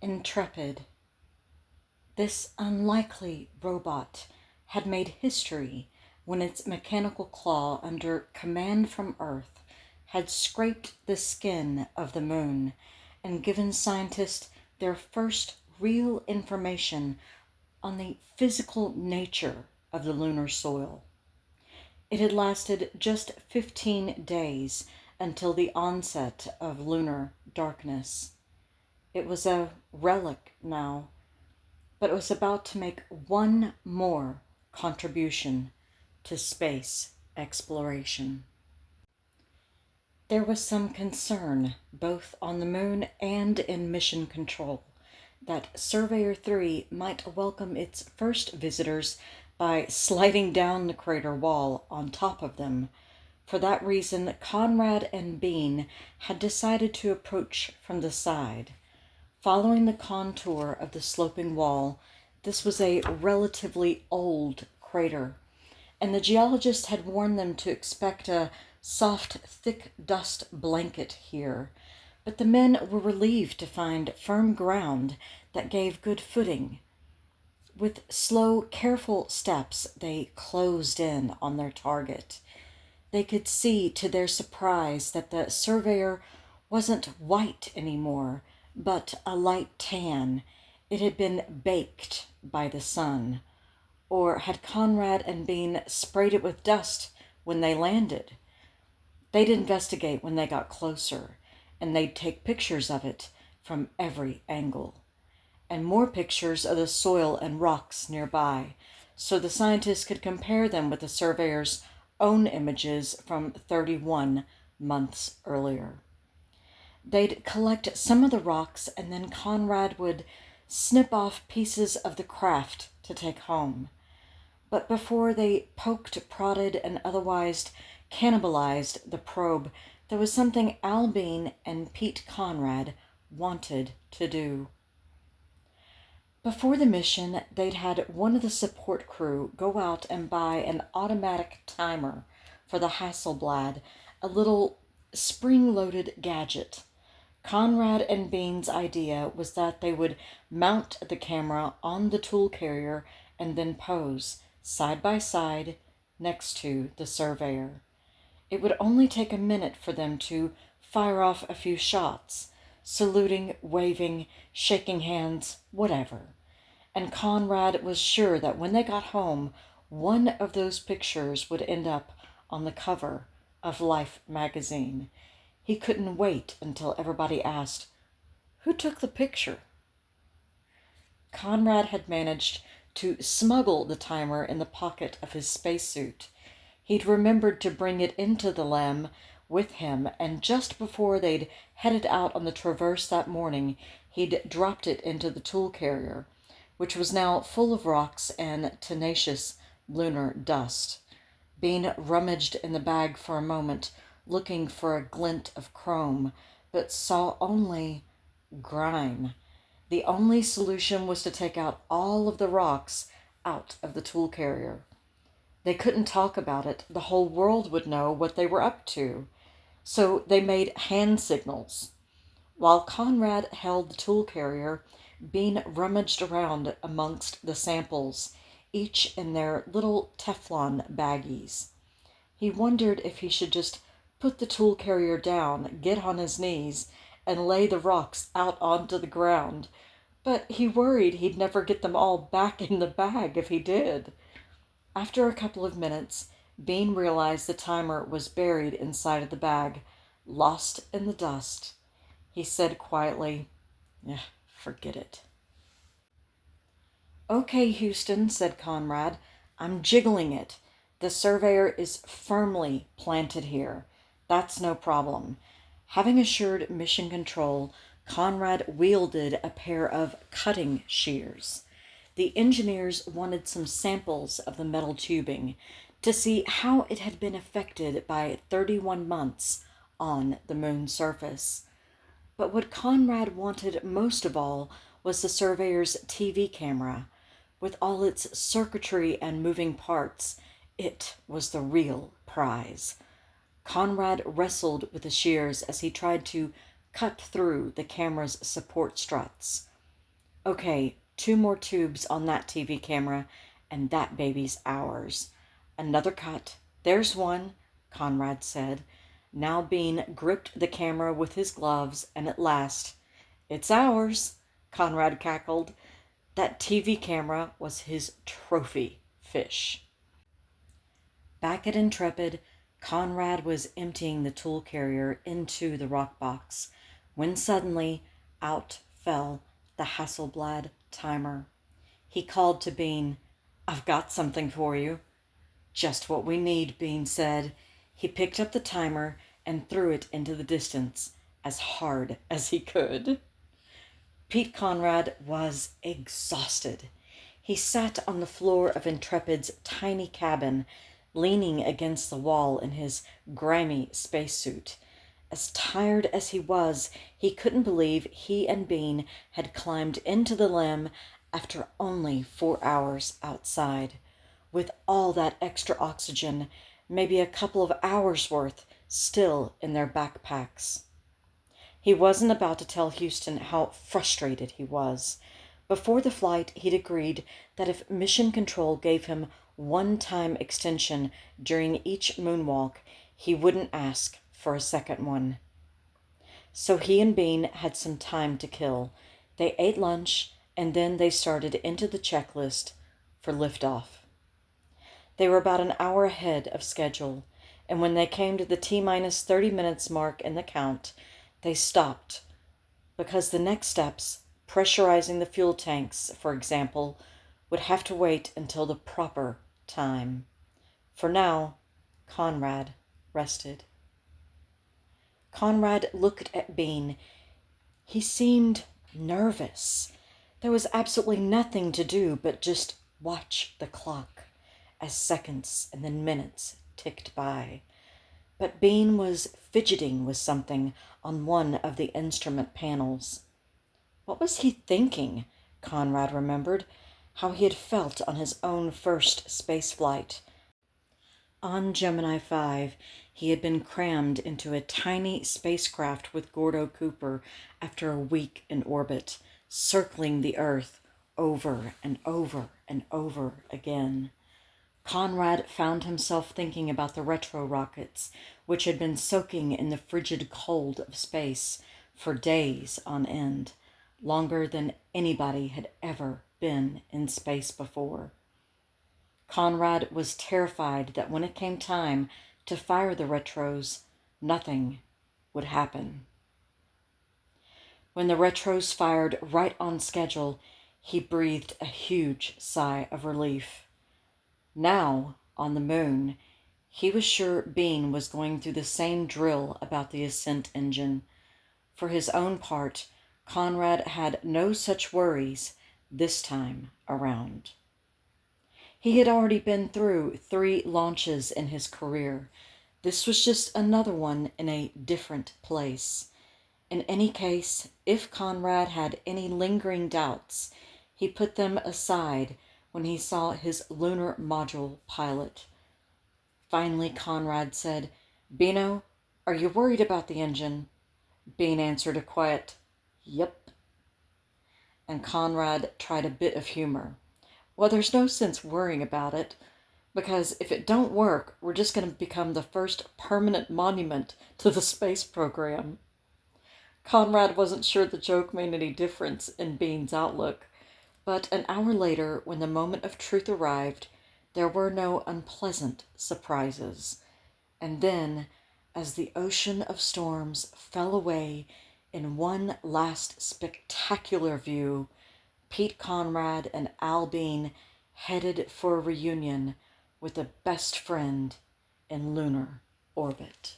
intrepid. This unlikely robot had made history when its mechanical claw, under command from Earth, had scraped the skin of the moon and given scientists their first real information on the physical nature of the lunar soil. It had lasted just 15 days until the onset of lunar darkness. It was a relic now, but it was about to make one more contribution to space exploration. There was some concern, both on the moon and in mission control, that Surveyor 3 might welcome its first visitors by sliding down the crater wall on top of them. For that reason, Conrad and Bean had decided to approach from the side. Following the contour of the sloping wall, this was a relatively old crater, and the geologist had warned them to expect a soft, thick dust blanket here. But the men were relieved to find firm ground that gave good footing. With slow, careful steps, they closed in on their target. They could see, to their surprise, that the surveyor wasn't white anymore, but a light tan. It had been baked by the sun. Or had Conrad and Bean sprayed it with dust when they landed? They'd investigate when they got closer, and they'd take pictures of it from every angle, and more pictures of the soil and rocks nearby, so the scientists could compare them with the surveyor's own images from 31 months earlier. They'd collect some of the rocks, and then Conrad would snip off pieces of the craft to take home. But before they poked, prodded, and otherwise cannibalized the probe, there was something Al Bean and Pete Conrad wanted to do. Before the mission, they'd had one of the support crew go out and buy an automatic timer for the Hasselblad, a little spring-loaded gadget. Conrad and Bean's idea was that they would mount the camera on the tool carrier and then pose, side by side, next to the surveyor. It would only take a minute for them to fire off a few shots, saluting, waving, shaking hands, whatever. And Conrad was sure that when they got home, one of those pictures would end up on the cover of Life magazine. He couldn't wait until everybody asked, "Who took the picture?" Conrad had managed to smuggle the timer in the pocket of his spacesuit. He'd remembered to bring it into the LEM with him, and just before they'd headed out on the traverse that morning, he'd dropped it into the tool carrier, which was now full of rocks and tenacious lunar dust. Bean rummaged in the bag for a moment, looking for a glint of chrome, but saw only grime. The only solution was to take out all of the rocks out of the tool carrier. They couldn't talk about it. The whole world would know what they were up to. So they made hand signals. While Conrad held the tool carrier, Bean rummaged around amongst the samples, each in their little Teflon baggies. He wondered if he should just put the tool carrier down, get on his knees, and lay the rocks out onto the ground. But he worried he'd never get them all back in the bag if he did. After a couple of minutes, Bean realized the timer was buried inside of the bag, lost in the dust. He said quietly, "Forget it." "Okay, Houston," said Conrad. "I'm jiggling it. The surveyor is firmly planted here. That's no problem." Having assured mission control, Conrad wielded a pair of cutting shears. The engineers wanted some samples of the metal tubing to see how it had been affected by 31 months on the moon's surface. But what Conrad wanted most of all was the surveyor's TV camera. With all its circuitry and moving parts, it was the real prize. Conrad wrestled with the shears as he tried to cut through the camera's support struts. Okay, 2 more tubes on that TV camera, and that baby's ours. Another cut. There's one, Conrad said. Now Bean gripped the camera with his gloves, and at last, it's ours, Conrad cackled. That TV camera was his trophy fish. Back at Intrepid, Conrad was emptying the tool carrier into the rock box when suddenly out fell the Hasselblad timer. He called to Bean, I've got something for you. Just what we need, Bean said. He picked up the timer and threw it into the distance as hard as he could. Pete Conrad was exhausted. He sat on the floor of Intrepid's tiny cabin, leaning against the wall in his grimy spacesuit. As tired as he was, he couldn't believe he and Bean had climbed into the limb after only 4 hours outside. With all that extra oxygen, maybe a couple of hours' worth, still in their backpacks. He wasn't about to tell Houston how frustrated he was. Before the flight, he'd agreed that if Mission Control gave him one-time extension during each moonwalk, he wouldn't ask for a second one. So he and Bean had some time to kill. They ate lunch, and then they started into the checklist for liftoff. They were about an hour ahead of schedule, and when they came to the T-minus 30 minutes mark in the count, they stopped, because the next steps, pressurizing the fuel tanks, for example, would have to wait until the proper time. For now, Conrad rested. Conrad looked at Bean. He seemed nervous. There was absolutely nothing to do but just watch the clock as seconds and then minutes ticked by. But Bean was fidgeting with something on one of the instrument panels. What was he thinking? Conrad remembered how he had felt on his own first space flight. On Gemini 5, he had been crammed into a tiny spacecraft with Gordo Cooper after a week in orbit, circling the Earth over and over and over again. Conrad found himself thinking about the retro rockets, which had been soaking in the frigid cold of space for days on end, longer than anybody had ever been in space before. Conrad was terrified that when it came time to fire the retros, nothing would happen. When the retros fired right on schedule, he breathed a huge sigh of relief. Now, on the moon, he was sure Bean was going through the same drill about the ascent engine. For his own part, Conrad had no such worries this time around. He had already been through 3 launches in his career. This was just another one in a different place. In any case, if Conrad had any lingering doubts, he put them aside when he saw his lunar module pilot. Finally, Conrad said, "Beano, are you worried about the engine?" Bean answered a quiet, "Yep." And Conrad tried a bit of humor. "Well, there's no sense worrying about it, because if it don't work, we're just going to become the first permanent monument to the space program." Conrad wasn't sure the joke made any difference in Bean's outlook, but an hour later, when the moment of truth arrived, there were no unpleasant surprises. And then, as the ocean of storms fell away in one last spectacular view, Pete Conrad and Al Bean headed for a reunion with a best friend in lunar orbit.